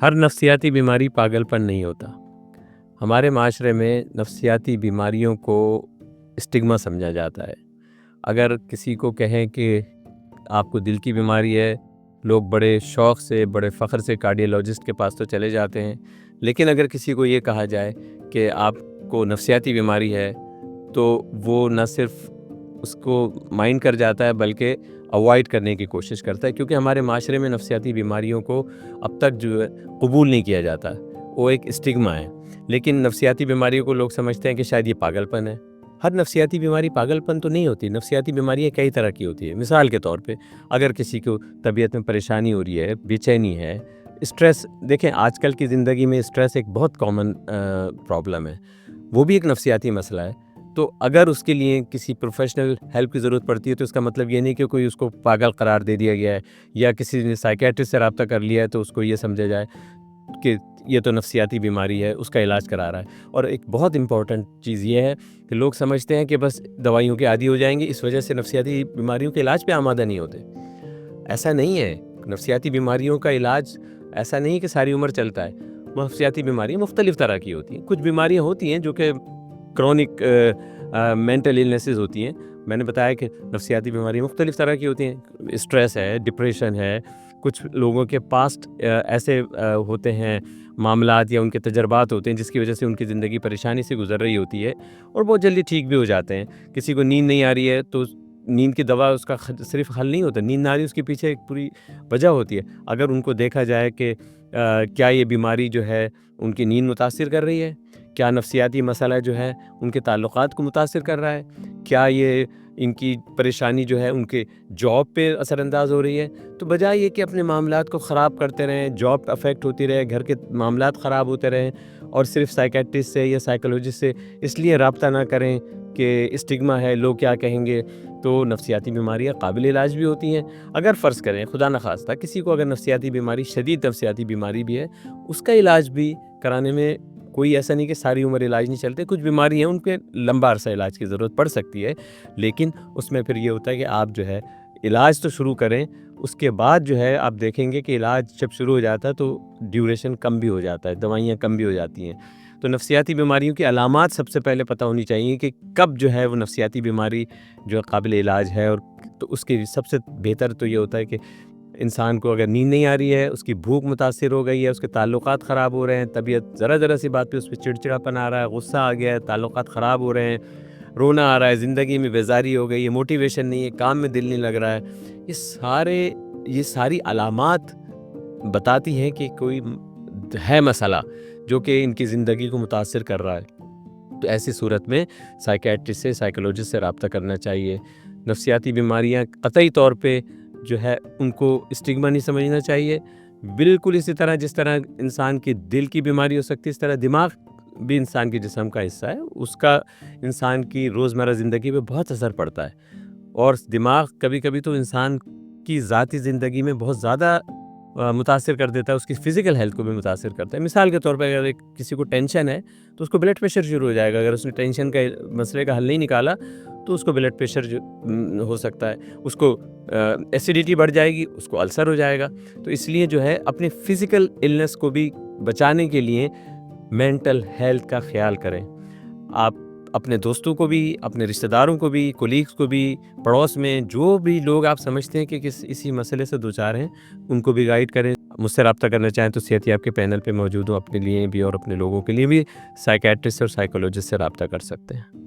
ہر نفسیاتی بیماری پاگل پن نہیں ہوتا۔ ہمارے معاشرے میں نفسیاتی بیماریوں کو اسٹگما سمجھا جاتا ہے۔ اگر کسی کو کہیں کہ آپ کو دل کی بیماری ہے، لوگ بڑے شوق سے بڑے فخر سے کارڈیولوجسٹ کے پاس تو چلے جاتے ہیں، لیکن اگر کسی کو یہ کہا جائے کہ آپ کو نفسیاتی بیماری ہے تو وہ نہ صرف اس کو مائنڈ کر جاتا ہے بلکہ اوائڈ کرنے کی کوشش کرتا ہے، کیونکہ ہمارے معاشرے میں نفسیاتی بیماریوں کو اب تک جو ہے قبول نہیں کیا جاتا، وہ ایک اسٹگما ہے۔ لیکن نفسیاتی بیماریوں کو لوگ سمجھتے ہیں کہ شاید یہ پاگل پن ہے۔ ہر نفسیاتی بیماری پاگل پن تو نہیں ہوتی، نفسیاتی بیماریاں کئی طرح کی ہوتی ہے۔ مثال کے طور پہ اگر کسی کو طبیعت میں پریشانی ہو رہی ہے، بے چینی ہے، اسٹریس، دیکھیں آج کل کی زندگی میں اسٹریس ایک بہت کامن پرابلم ہے، وہ بھی ایک نفسیاتی مسئلہ ہے۔ تو اگر اس کے لیے کسی پروفیشنل ہیلپ کی ضرورت پڑتی ہے تو اس کا مطلب یہ نہیں کہ کوئی اس کو پاگل قرار دے دیا گیا ہے، یا کسی نے سائیکیٹرسٹ سے رابطہ کر لیا ہے تو اس کو یہ سمجھا جائے کہ یہ تو نفسیاتی بیماری ہے، اس کا علاج کرا رہا ہے۔ اور ایک بہت امپورٹنٹ چیز یہ ہے کہ لوگ سمجھتے ہیں کہ بس دوائیوں کے عادی ہو جائیں گے، اس وجہ سے نفسیاتی بیماریوں کے علاج پہ آمادہ نہیں ہوتے۔ ایسا نہیں ہے، نفسیاتی بیماریوں کا علاج ایسا نہیں کہ ساری عمر چلتا ہے۔ نفسیاتی بیماریاں مختلف طرح کی ہوتی ہیں، کچھ بیماریاں ہوتی ہیں جو کہ کرونک مینٹل النیسز ہوتی ہیں۔ میں نے بتایا کہ نفسیاتی بیماری مختلف طرح کی ہوتی ہیں، اسٹریس ہے، ڈپریشن ہے، کچھ لوگوں کے پاسٹ ایسے ہوتے ہیں معاملات یا ان کے تجربات ہوتے ہیں جس کی وجہ سے ان کی زندگی پریشانی سے گزر رہی ہوتی ہے اور بہت جلدی ٹھیک بھی ہو جاتے ہیں۔ کسی کو نیند نہیں آ رہی ہے تو نیند کی دوا اس کا صرف حل نہیں ہوتا، نیند نہ آ رہی اس کے پیچھے ایک پوری وجہ ہوتی ہے۔ اگر ان کو دیکھا جائے کہ کیا یہ بیماری جو ہے ان کی نیند متاثر کر رہی ہے، کیا نفسیاتی مسئلہ جو ہے ان کے تعلقات کو متاثر کر رہا ہے، کیا یہ ان کی پریشانی جو ہے ان کے جاب پہ اثر انداز ہو رہی ہے، تو بجائے یہ کہ اپنے معاملات کو خراب کرتے رہیں، جاب افیکٹ ہوتی رہے، گھر کے معاملات خراب ہوتے رہیں اور صرف سائیکیٹرسٹ سے یا سائیکولوجسٹ سے اس لیے رابطہ نہ کریں کہ اسٹگما ہے، لوگ کیا کہیں گے، تو نفسیاتی بیماریاں قابل علاج بھی ہوتی ہیں۔ اگر فرض کریں خدا نخواستہ کسی کو اگر نفسیاتی بیماری، شدید نفسیاتی بیماری بھی ہے، اس کا علاج بھی کرانے میں کوئی ایسا نہیں کہ ساری عمر علاج نہیں چلتے، کچھ بیماری ہیں ان کے لمبا عرصہ علاج کی ضرورت پڑ سکتی ہے، لیکن اس میں پھر یہ ہوتا ہے کہ آپ جو ہے علاج تو شروع کریں، اس کے بعد جو ہے آپ دیکھیں گے کہ علاج جب شروع ہو جاتا ہے تو ڈیوریشن کم بھی ہو جاتا ہے، دوائیاں کم بھی ہو جاتی ہیں۔ تو نفسیاتی بیماریوں کی علامات سب سے پہلے پتہ ہونی چاہیے کہ کب جو ہے وہ نفسیاتی بیماری جو قابل علاج ہے، اور تو اس کی سب سے بہتر تو یہ ہوتا ہے کہ انسان کو اگر نیند نہیں آ رہی ہے، اس کی بھوک متاثر ہو گئی ہے، اس کے تعلقات خراب ہو رہے ہیں، طبیعت ذرا سی بات پہ اس پہ چڑچڑاپن آ رہا ہے، غصہ آ گیا ہے، تعلقات خراب ہو رہے ہیں، رونا آ رہا ہے، زندگی میں بیزاری ہو گئی ہے، موٹیویشن نہیں ہے، کام میں دل نہیں لگ رہا ہے، یہ ساری علامات بتاتی ہیں کہ کوئی ہے مسئلہ جو کہ ان کی زندگی کو متاثر کر رہا ہے۔ تو ایسی صورت میں سائیکیٹرسٹ سے، سائیکولوجسٹ سے رابطہ کرنا چاہیے۔ نفسیاتی بیماریاں قطعی طور پہ جو ہے ان کو اسٹگما نہیں سمجھنا چاہیے۔ بالکل اسی طرح جس طرح انسان کی دل کی بیماری ہو سکتی ہے، اس طرح دماغ بھی انسان کے جسم کا حصہ ہے، اس کا انسان کی روزمرہ زندگی پہ بہت اثر پڑتا ہے، اور دماغ کبھی کبھی تو انسان کی ذاتی زندگی میں بہت زیادہ متاثر کر دیتا ہے، اس کی فزیکل ہیلتھ کو بھی متاثر کرتا ہے۔ مثال کے طور پہ اگر کسی کو ٹینشن ہے تو اس کو بلڈ پریشر شروع ہو جائے گا، اگر اس نے ٹینشن کا مسئلے کا حل نہیں نکالا تو اس کو بلڈ پریشر ہو سکتا ہے، اس کو ایسیڈیٹی بڑھ جائے گی، اس کو السر ہو جائے گا۔ تو اس لیے جو ہے اپنے فزیکل النس کو بھی بچانے کے لیے مینٹل ہیلتھ کا خیال کریں۔ آپ اپنے دوستوں کو بھی، اپنے رشتہ داروں کو بھی، کولیگز کو بھی، پڑوس میں جو بھی لوگ آپ سمجھتے ہیں کہ اسی مسئلے سے دوچار ہیں، ان کو بھی گائیڈ کریں۔ مجھ سے رابطہ کرنا چاہیں تو صحت یاب کے پینل پہ موجود ہوں، اپنے لیے بھی اور اپنے لوگوں کے لیے بھی سائیکیٹرسٹ اور سائیکولوجسٹ سے رابطہ کر سکتے ہیں۔